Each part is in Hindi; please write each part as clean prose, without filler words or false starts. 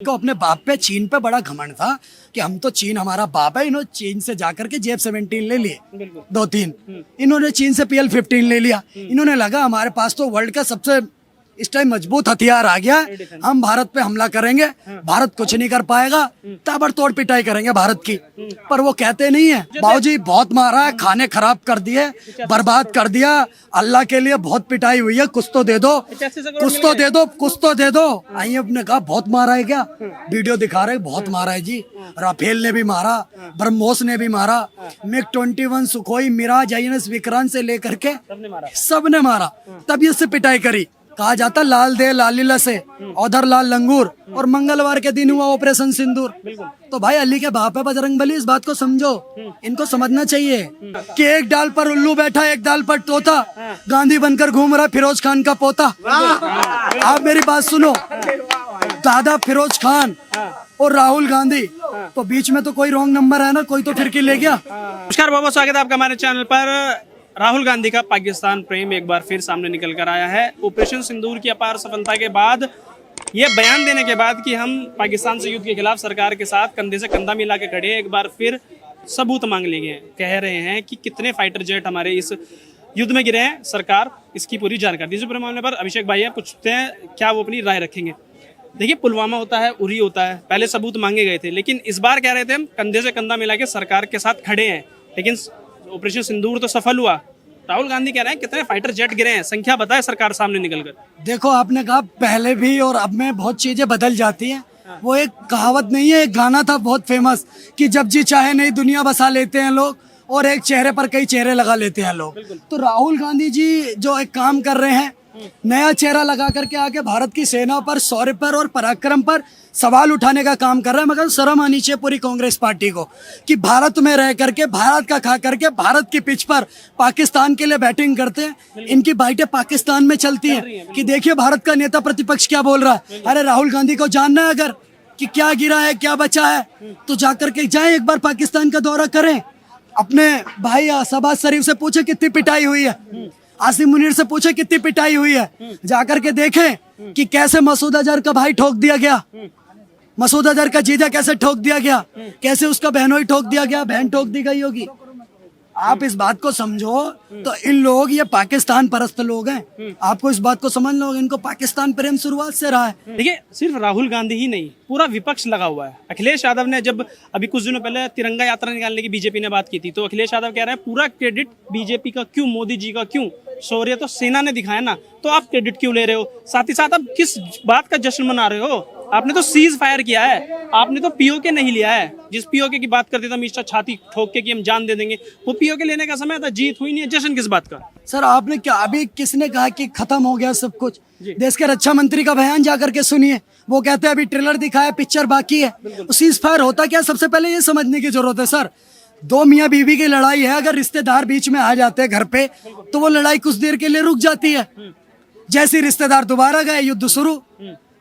को अपने बाप पे चीन पे बड़ा घमंड था कि हम तो चीन हमारा बाप है। इन्होंने चीन से जाकर के JF-17 ले लिए, 2-3। इन्होंने चीन से PL-15 ले लिया। इन्होंने लगा हमारे पास तो वर्ल्ड का सबसे इस टाइम मजबूत हथियार आ गया है, हम भारत पे हमला करेंगे, भारत कुछ नहीं कर पाएगा, ताबड़तोड़ पिटाई करेंगे भारत की। पर वो कहते नहीं है, बाबूजी बहुत मारा है, खाने खराब कर दिए, बर्बाद कर दिया, अल्लाह के लिए बहुत पिटाई हुई है, कुछ तो दे दो, कुछ तो दे दो, कुछ तो दे दो। आई अपने कहा बहुत मारा है क्या? वीडियो दिखा रहे बहुत मारा है जी। राफेल ने भी मारा, ब्रह्मोस ने भी मारा, MiG-21, Sukhoi, Miraj, INS Vikrant से लेकर के सबने मारा। तब ये से पिटाई करी। कहा जाता लाल दे लालीला से, औधर लाल लंगूर, और मंगलवार के दिन हुआ ऑपरेशन सिंदूर। तो भाई अली के बाप है बजरंगबली, इस बात को समझो, इनको समझना चाहिए कि एक डाल पर उल्लू बैठा, एक डाल पर तोता, गांधी बनकर घूम रहा फिरोज खान का पोता। आप मेरी बात सुनो, दादा फिरोज खान और राहुल गांधी, तो बीच में तो कोई रॉन्ग नंबर है ना, कोई तो फिरकी ले गया। नमस्कार, बहुत बहुत स्वागत है आपका हमारे चैनल पर। राहुल गांधी का पाकिस्तान प्रेम एक बार फिर सामने निकल कर आया है। ऑपरेशन सिंदूर की अपार सफलता के बाद, ये बयान देने के बाद कि हम पाकिस्तान से युद्ध के खिलाफ सरकार के साथ कंधे से कंधा मिला के खड़े हैं, एक बार फिर सबूत मांग लिए गए। कह रहे हैं कि कितने फाइटर जेट हमारे इस युद्ध में गिरे हैं, सरकार इसकी पूरी जानकारी। इस पूरे मामले पर अभिषेक भाई है, पूछते हैं क्या वो अपनी राय रखेंगे। देखिए, पुलवामा होता है, उरी होता है, पहले सबूत मांगे गए थे, लेकिन इस बार कह रहे थे हम कंधे से कंधा मिला के सरकार के साथ खड़े हैं, लेकिन ऑपरेशन सिंदूर तो सफल हुआ। राहुल गांधी कह रहे हैं कितने फाइटर जेट गिरे हैं, संख्या बताए सरकार सामने निकलकर। देखो, आपने कहा पहले भी और अब में बहुत चीजें बदल जाती हैं। वो एक कहावत नहीं है, एक गाना था बहुत फेमस कि जब जी चाहे नई दुनिया बसा लेते हैं लोग, और एक चेहरे पर कई चेहरे लगा लेते हैं लोग। तो राहुल गांधी जी जो एक काम कर रहे हैं, नया चेहरा लगा करके आके भारत की सेना पर, शौर्य पर और पराक्रम पर सवाल उठाने का काम कर रहा है। मगर शर्म आनी चाहिए पूरी कांग्रेस पार्टी को कि भारत में रह करके, भारत का खा करके, भारत की पिच पर पाकिस्तान के लिए बैटिंग करते हैं। इनकी बाइटें पाकिस्तान में चलती हैं कि देखिए भारत का नेता प्रतिपक्ष क्या बोल रहा है। अरे राहुल गांधी को जानना है अगर कि क्या गिरा है, क्या बचा है, तो जाकर के जाए एक बार पाकिस्तान का दौरा करें। अपने भाई शहबाज शरीफ से पूछे कितनी पिटाई हुई है, आसिम मुनीर से पूछे कितनी पिटाई हुई है, जाकर के देखें कि कैसे मसूद अजहर का भाई ठोक दिया गया, मसूद अजहर का जीजा कैसे ठोक दिया गया, कैसे उसका बहनोई ठोक दिया गया, बहन ठोक दी गई होगी। आप इस बात को समझो। तो इन लोग ये पाकिस्तान परस्त लोग हैं, आपको इस बात को समझ लो, इनको पाकिस्तान प्रेम शुरुआत से रहा है। देखिए, सिर्फ राहुल गांधी ही नहीं, पूरा विपक्ष लगा हुआ है। अखिलेश यादव ने जब अभी कुछ दिनों पहले तिरंगा यात्रा निकालने की बीजेपी ने बात की थी, तो अखिलेश यादव कह रहे हैं पूरा क्रेडिट बीजेपी का क्यों, मोदी जी का क्यों, शौर्य तो सेना ने दिखाया ना, तो आप क्रेडिट क्यों ले रहे हो? साथ ही साथ आप किस बात का जश्न मना रहे हो? आपने तो सीज फायर किया है, आपने तो POK नहीं लिया है। जिस POK की बात करते थे मिस्टर छाती ठोक के कि हम जान दे देंगे, वो POK लेने का समय था, जीत हुई नहीं है, जश्न किस बात का? सर आपने क्या, अभी किसने कहा कि खत्म हो गया सब कुछ? देश के रक्षा मंत्री का बयान जाकर के सुनिए, वो कहते हैं अभी ट्रेलर दिखाया, पिक्चर बाकी है। सीज फायर होता क्या, सबसे पहले ये समझने की जरूरत है सर। दो मियाँ बीवी की लड़ाई है, अगर रिश्तेदार बीच में आ जाते हैं घर पे, तो वो लड़ाई कुछ देर के लिए रुक जाती है। जैसे रिश्तेदार दोबारा गए, युद्ध शुरू।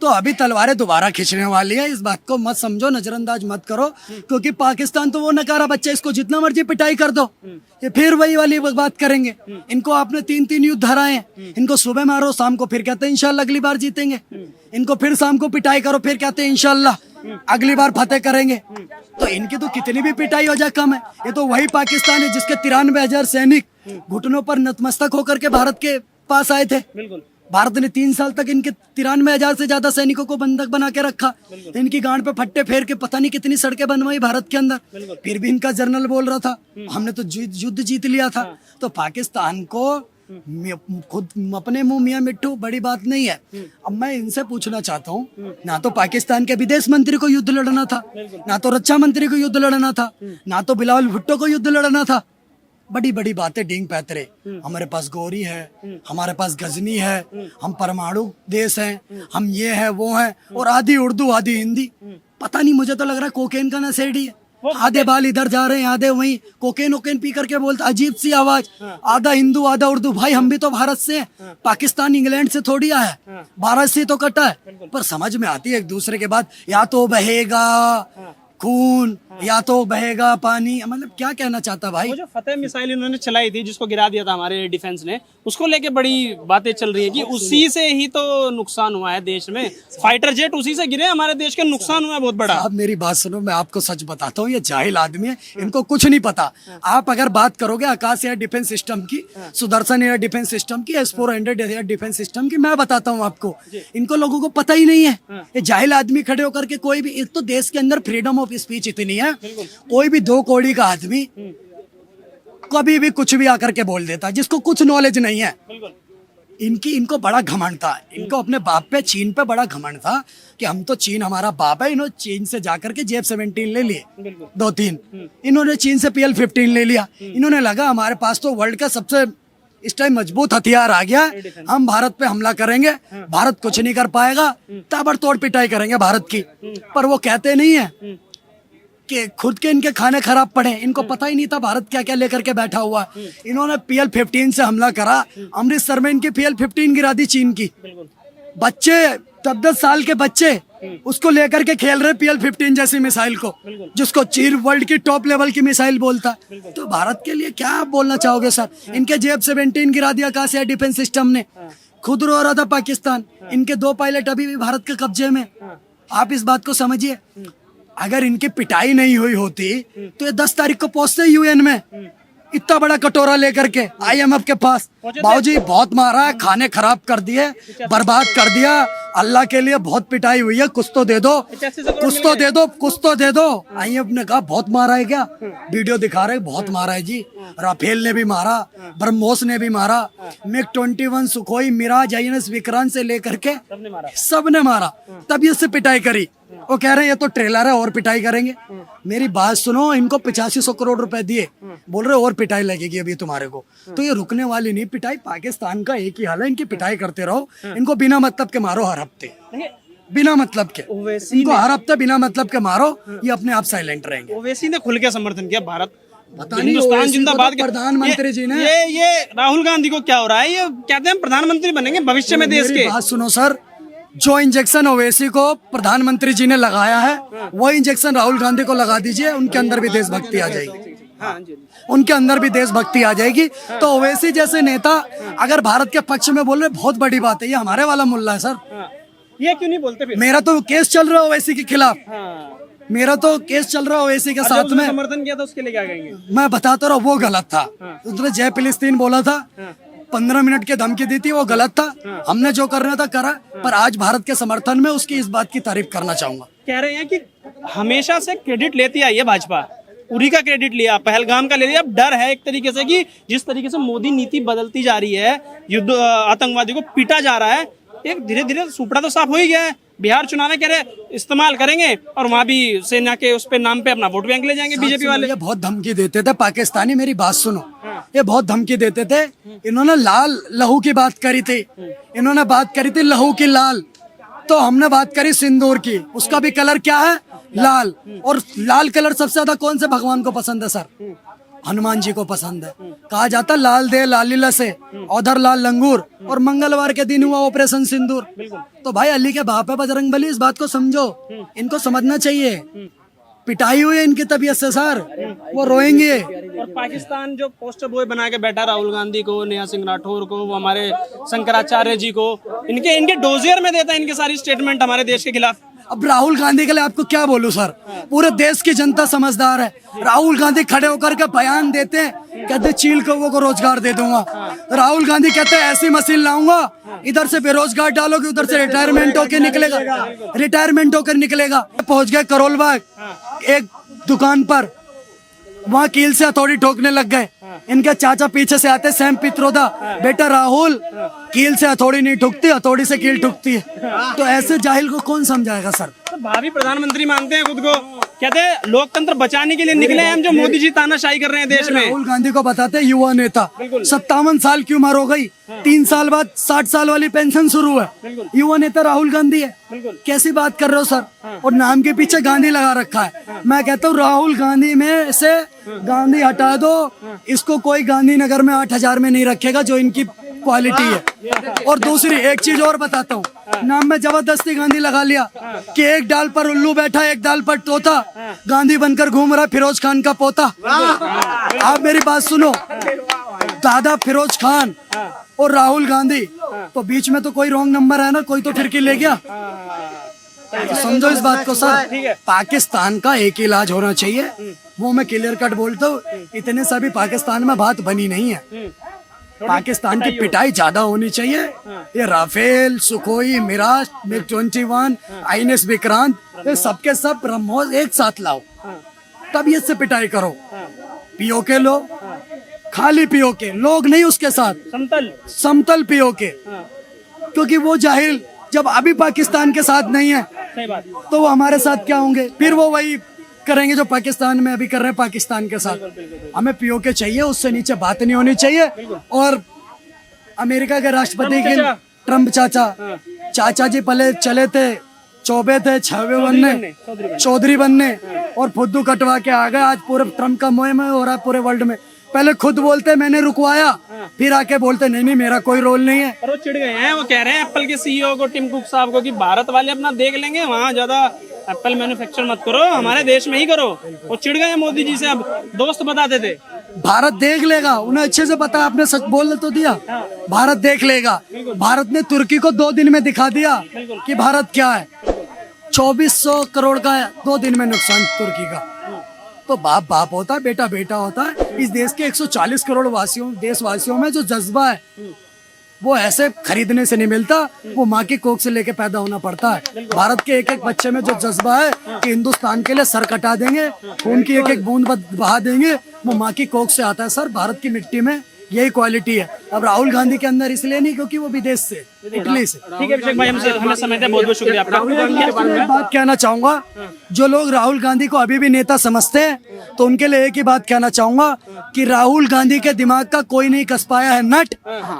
तो अभी तलवारें दोबारा खींचने वाली है, इस बात को मत समझो, नजरअंदाज मत करो, क्योंकि पाकिस्तान तो वो नकारा बच्चा, इसको जितना मर्जी पिटाई कर दो, ये फिर वही वाली बात करेंगे। इनको आपने 3-3 युद्ध हराए हैं, इनको सुबह मारो, शाम को फिर कहते हैं इंशाल्लाह अगली बार जीतेंगे, इनको फिर शाम को पिटाई करो, फिर कहते हैं इंशाल्लाह अगली बार फतेह करेंगे। तो इनकी तो कितनी भी पिटाई हो जाए कम है। ये तो वही पाकिस्तान है जिसके 93,000 सैनिक घुटनों पर नतमस्तक होकर के भारत के पास आए थे। भारत ने 3 साल तक इनके 93,000 से ज्यादा सैनिकों को बंधक बना के रखा, इनकी गांड पे फट्टे फेर के पता नहीं कितनी सड़कें बनवाई भारत के अंदर। फिर भी इनका जनरल बोल रहा था हमने तो युद्ध जीत लिया था। तो पाकिस्तान को खुद अपने मुंह मियां मिट्टू बड़ी बात नहीं है। अब मैं इनसे पूछना चाहता हूँ, ना तो पाकिस्तान के विदेश मंत्री को युद्ध लड़ना था, ना तो रक्षा मंत्री को युद्ध लड़ना था, ना तो बिलावल भुट्टो को युद्ध लड़ना था। बड़ी बड़ी बातें डींग पैतरे, हमारे पास गौरी है, हमारे पास गजनी है, हम परमाणु देश हैं, हम ये है वो है, और आधी उर्दू आधी हिंदी। पता नहीं, मुझे तो लग रहा है कोकेन का नशेड़ी है। आधे बाल इधर जा रहे हैं, आधे वहीं कोकेन ओकेन पी करके बोलता, अजीब सी आवाज, आधा हिंदू आधा उर्दू। भाई हम भी तो भारत से हैं, पाकिस्तान इंग्लैंड से थोड़ी आया है, भारत से तो कटा है। पर समझ में आती है एक दूसरे के बाद, या तो बहेगा खून या तो बहेगा पानी, मतलब क्या कहना चाहता भाई। वो जो फतेह मिसाइल इन्होंने चलाई थी जिसको गिरा दिया था हमारे डिफेंस ने, उसको लेके बड़ी बातें चल रही है कि उसी से ही तो नुकसान हुआ है देश में, फाइटर जेट उसी से गिरे, हमारे देश का नुकसान हुआ है बहुत बड़ा। आप मेरी बात सुनो, मैं आपको सच बताता हूँ, ये जाहिल आदमी है, इनको कुछ नहीं पता। आप अगर बात करोगे आकाश एयर डिफेंस सिस्टम की, सुदर्शन एयर डिफेंस सिस्टम की, S-400 एयर डिफेंस सिस्टम की, मैं बताता हूँ आपको, इनको लोगों को पता ही नहीं है। ये जाहिल आदमी खड़े होकर के कोई भी, एक तो देश के अंदर फ्रीडम ऑफ स्पीच इतनी है, कोई भी 2 कौड़ी का आदमी कभी भी कुछ भी आकर के बोल देता है, जिसको कुछ नॉलेज नहीं है। इनको बड़ा घमंड था, इनको अपने बाप पे, चीन पे बड़ा घमंड था कि हम तो, चीन हमारा बाप है। इन्होंने चीन से जाकर के JF-17 ले लिए 2-3, इन्होंने चीन से PL-15 ले लिया। इन्होंने लगा हमारे पास तो वर्ल्ड का सबसे इस टाइम मजबूत हथियार आ गया है, हम भारत पे हमला करेंगे, भारत कुछ नहीं कर पाएगा, ताबड़तोड़ पिटाई करेंगे भारत की। पर वो कहते नहीं है कि खुद के इनके खाने खराब पड़े, इनको पता ही नहीं था भारत क्या क्या लेकर के बैठा हुआ। इन्होंने PL-15 से हमला करा, अमृतसर में इनकी PL-15 गिरा दी चीन की। बच्चे 10-10 साल के बच्चे उसको लेकर के खेल रहे PL-15 जैसी मिसाइल को, जिसको चीन वर्ल्ड की टॉप लेवल की मिसाइल बोलता। तो भारत के लिए क्या आप बोलना चाहोगे सर? इनके JF-17 गिरा दिया आकाश एयर डिफेंस सिस्टम ने, खुद रो रहा था पाकिस्तान, इनके 2 पायलट अभी भी भारत के कब्जे में। आप इस बात को समझिए, अगर इनकी पिटाई नहीं हुई होती तो ये 10 तारीख को पहुंचते UN में, इतना बड़ा कटोरा लेकर के IMF के पास। बाबूजी बहुत मारा है, खाने खराब कर दिए, बर्बाद कर दिया, अल्लाह के लिए बहुत पिटाई हुई है, कुछ तो दे दो, कुछ तो दे दो, कुछ तो दे दो। IMF ने कहा बहुत मारा है क्या? वीडियो दिखा रहे, बहुत मारा है जी, राफेल ने भी मारा, ब्रह्मोस ने भी मारा, MiG-21, Sukhoi, Miraj, INS Vikrant से लेकर के सबने मारा, तब ये से पिटाई करी। वो कह रहे हैं ये तो ट्रेलर है और पिटाई करेंगे। मेरी बात सुनो, इनको 8500 करोड़ रुपए दिए, बोल रहे और पिटाई लगेगी अभी तुम्हारे को, तो ये रुकने वाली नहीं पिटाई। पाकिस्तान का एक ही हाल है, इनकी पिटाई करते रहो, इनको बिना मतलब के मारो हर हफ्ते, बिना मतलब के इनको हर हफ्ते बिना मतलब के मारो, ये अपने आप साइलेंट रहेंगे। ओवैसी ने खुल के समर्थन किया, भारत हिंदुस्तान जिंदाबाद, प्रधानमंत्री जी ने। ये राहुल गांधी को क्या हो रहा है? ये कहते हैं प्रधानमंत्री बनेंगे भविष्य में देश के। बात सुनो सर, जो इंजेक्शन ओवैसी को प्रधानमंत्री जी ने लगाया है, वही इंजेक्शन राहुल गांधी को लगा दीजिए, उनके अंदर भी देशभक्ति आ जाएगी, उनके अंदर भी देशभक्ति आ जाएगी। तो ओवैसी जैसे नेता अगर भारत के पक्ष में बोल रहे, बहुत बड़ी बात है। ये हमारे वाला मुल्ला है सर, ये क्यों नहीं बोलते फिर? मेरा तो केस चल रहा है ओवैसी के खिलाफ, मेरा तो केस चल रहा है ओवैसी के साथ में। समर्थन किया था उसके लिए क्या कहेंगे? मैं बताता रहा, वो गलत था। उसने जय फिलिस्तीन बोला था, 15 मिनट की धमकी दी थी, वो गलत था। हमने जो करना था करा, पर आज भारत के समर्थन में उसकी इस बात की तारीफ करना चाहूंगा। कह रहे हैं कि हमेशा से क्रेडिट लेती आई है भाजपा, उरी का क्रेडिट लिया, पहलगाम का ले लिया। अब डर है एक तरीके से कि जिस तरीके से मोदी नीति बदलती जा रही है, युद्ध आतंकवादी को पीटा जा रहा है, एक धीरे धीरे सुपड़ा तो साफ हो ही गया है। बिहार चुनाव में कह रहे इस्तेमाल करेंगे और वहां भी सेना के उस पे नाम पे अपना वोट बैंक ले जाएंगे बीजेपी वाले। ये बहुत धमकी देते थे पाकिस्तानी, मेरी बात सुनो, ये बहुत धमकी देते थे। इन्होंने लाल लहू की बात करी थी, इन्होंने बात करी थी लहू की लाल, तो हमने बात करी सिंदूर की। उसका भी कलर क्या है? लाल। और लाल कलर सबसे ज्यादा कौन से भगवान को पसंद है सर? हनुमान जी को पसंद है। कहा जाता लाल दे लालीला से, औधर लाल लंगूर, और मंगलवार के दिन हुआ ऑपरेशन सिंदूर। तो भाई अली के बाप है बजरंगबली, इस बात को समझो, इनको समझना चाहिए। पिटाई हुई है इनकी तबीयत से सर, वो रोएंगे। और पाकिस्तान जो पोस्टर बॉय बना के बैठा राहुल गांधी को, नेहा सिंह राठौर को, वो हमारे शंकराचार्य जी को, इनके डोजियर में देता है इनके सारी स्टेटमेंट हमारे देश के खिलाफ। अब राहुल गांधी के लिए आपको क्या बोलूं सर, पूरे देश की जनता समझदार है। राहुल गांधी खड़े होकर के बयान देते हैं, कहते चील कौवों को रोजगार दे दूंगा। राहुल गांधी कहते हैं ऐसी मशीन लाऊंगा, इधर से बेरोजगार डालोगे, उधर से रिटायरमेंट होकर निकलेगा, रिटायरमेंट होकर निकलेगा। पहुंच गए करोल बाग एक दुकान पर, वहाँ कील से हथौड़ी ठोकने लग गए। इनके चाचा पीछे से आते, सैम पित्रोदा, बेटा राहुल कील से हथौड़ी नहीं ठुकती, हथौड़ी से कील ठुकती है। तो ऐसे जाहिल को कौन समझाएगा सर? तो भावी प्रधानमंत्री मानते हैं खुद को, कहते हैं लोकतंत्र बचाने के लिए निकले हैं हम, जो मोदी जी तानाशाही कर रहे हैं देश में। राहुल गांधी को बताते हैं युवा नेता, 57 साल की उम्र हो गई, 3 साल बाद 60 साल वाली पेंशन शुरू है, युवा नेता राहुल गांधी है। कैसी बात कर रहे हो सर? और नाम के पीछे गांधी लगा रखा है। मैं कहता हूँ राहुल गांधी में से गांधी हटा दो, इसको कोई गांधीनगर में 8000 में नहीं रखेगा जो इनकी क्वालिटी है। और दूसरी एक चीज और बताता हूँ, नाम में जबरदस्ती गांधी लगा लिया कि एक डाल पर उल्लू बैठा, एक डाल पर तोता, गांधी बनकर घूम रहा फिरोज खान का पोता। आप मेरी बात सुनो, दादा फिरोज खान और राहुल गांधी, तो बीच में तो कोई रॉन्ग नंबर है ना, कोई तो फिरकी ले गया। तो समझो इस बात को सर, पाकिस्तान का एक ही इलाज होना चाहिए, वो मैं क्लियर कट बोलता हूँ। इतने सभी पाकिस्तान में बात बनी नहीं है, पाकिस्तान की पिटाई ज्यादा होनी चाहिए। ये Rafale, Sukhoi, Mirage, MiG 21, INS Vikrant, ये सबके सब ब्रह्मोस एक साथ लाओ, तब ये से पिटाई करो। पीओके लो, खाली पीओके, लोग नहीं उसके साथ, समतल पीओके, क्योंकि वो जाहिल जब अभी पाकिस्तान के साथ नहीं है, सही बात, तो वो हमारे साथ क्या होंगे? फिर वो वही करेंगे जो पाकिस्तान में अभी कर रहे हैं पाकिस्तान के साथ। हमें पीओके चाहिए, उससे नीचे बात नहीं होनी चाहिए। और अमेरिका के राष्ट्रपति की ट्रम्प चाचा जी पहले चले थे, चौबे थे, छवे बनने, चौधरी बनने, और फुद्दू कटवा के आ गए। आज पूरे ट्रम्प का मुहिम हो रहा है पूरे वर्ल्ड में। पहले खुद बोलते मैंने रुकवाया, फिर आके बोलते नहीं मेरा कोई रोल नहीं है। पर वो चिढ़ गए हैं, वो कह रहे हैं एप्पल के सीईओ को, टिम कुक साहब को, कि भारत वाले अपना देख लेंगे, वहाँ ज्यादा एप्पल मैन्युफैक्चर मत करो, हमारे देश में ही करो। वो चिढ़ गए मोदी जी से, अब दोस्त बताते थे भारत देख लेगा, उन्हें अच्छे से पता, आपने सच बोल तो दिया, भारत देख लेगा। भारत ने तुर्की को 2 दिन में दिखा दिया कि भारत क्या है। 2400 करोड़ का 2 दिन में नुकसान तुर्की का। तो बाप बाप होता है, बेटा बेटा होता है। इस देश के 140 करोड़ देशवासियों में जो जज्बा है, वो ऐसे खरीदने से नहीं मिलता, वो माँ की कोख से लेके पैदा होना पड़ता है। भारत के एक एक बच्चे में जो जज्बा है कि हिंदुस्तान के लिए सर कटा देंगे, खून की एक एक बूंद बहा देंगे, वो माँ की कोख से आता है सर। भारत की मिट्टी में यही क्वालिटी है। अब राहुल गांधी के अंदर इसलिए नहीं क्योंकि वो विदेश से, इटली से। ठीक है अभिषेक भाई, हमें समय दिया, बहुत बहुत शुक्रिया आपका। एक बात कहना चाहूंगा, जो लोग राहुल गांधी को अभी भी नेता समझते हैं, तो उनके लिए एक ही बात कहना चाहूंगा कि राहुल गांधी के दिमाग का कोई नहीं कस पाया है नट,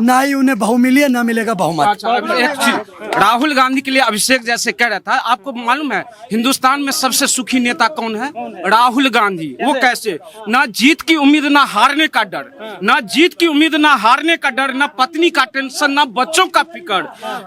ना ही उन्हें बहु मिली है, ना मिलेगा बहुमत। एक चीज राहुल गांधी के लिए अभिषेक जैसे कह रहा था, आपको मालूम है हिंदुस्तान में सबसे सुखी नेता कौन है? राहुल गांधी। वो कैसे? ना जीत की उम्मीद, ना हारने का डर, ना जीत की उम्मीद, ना हारने का डर, ना पत्नी का टेंशन, ना बच्चों का फिक्र,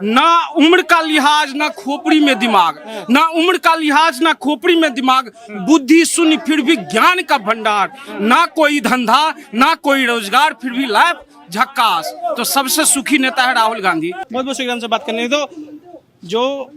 ना उम्र का लिहाज, ना खोपड़ी में दिमाग, ना उम्र का लिहाज, ना खोपड़ी में दिमाग, बुद्धि शून्य फिर भी ज्ञान का भंडार, ना कोई धंधा, ना कोई रोजगार, फिर भी लाइफ झक्कास। तो सबसे सुखी नेता है राहुल गांधी। बहुत बहुत शुक्रिया हमसे बात करने। तो जो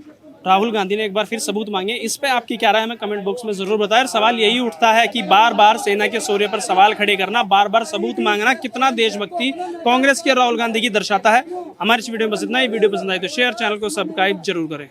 राहुल गांधी ने एक बार फिर सबूत मांगे, इस पे आपकी क्या राय है हमें कमेंट बॉक्स में जरूर बताएं। और सवाल यही उठता है कि बार बार सेना के शौर्य पर सवाल खड़े करना, बार बार सबूत मांगना कितना देशभक्ति कांग्रेस की और राहुल गांधी की दर्शाता है। हमारी इस वीडियो में बस इतना ही। वीडियो पसंद आए तो शेयर, चैनल को सब्सक्राइब जरूर करें।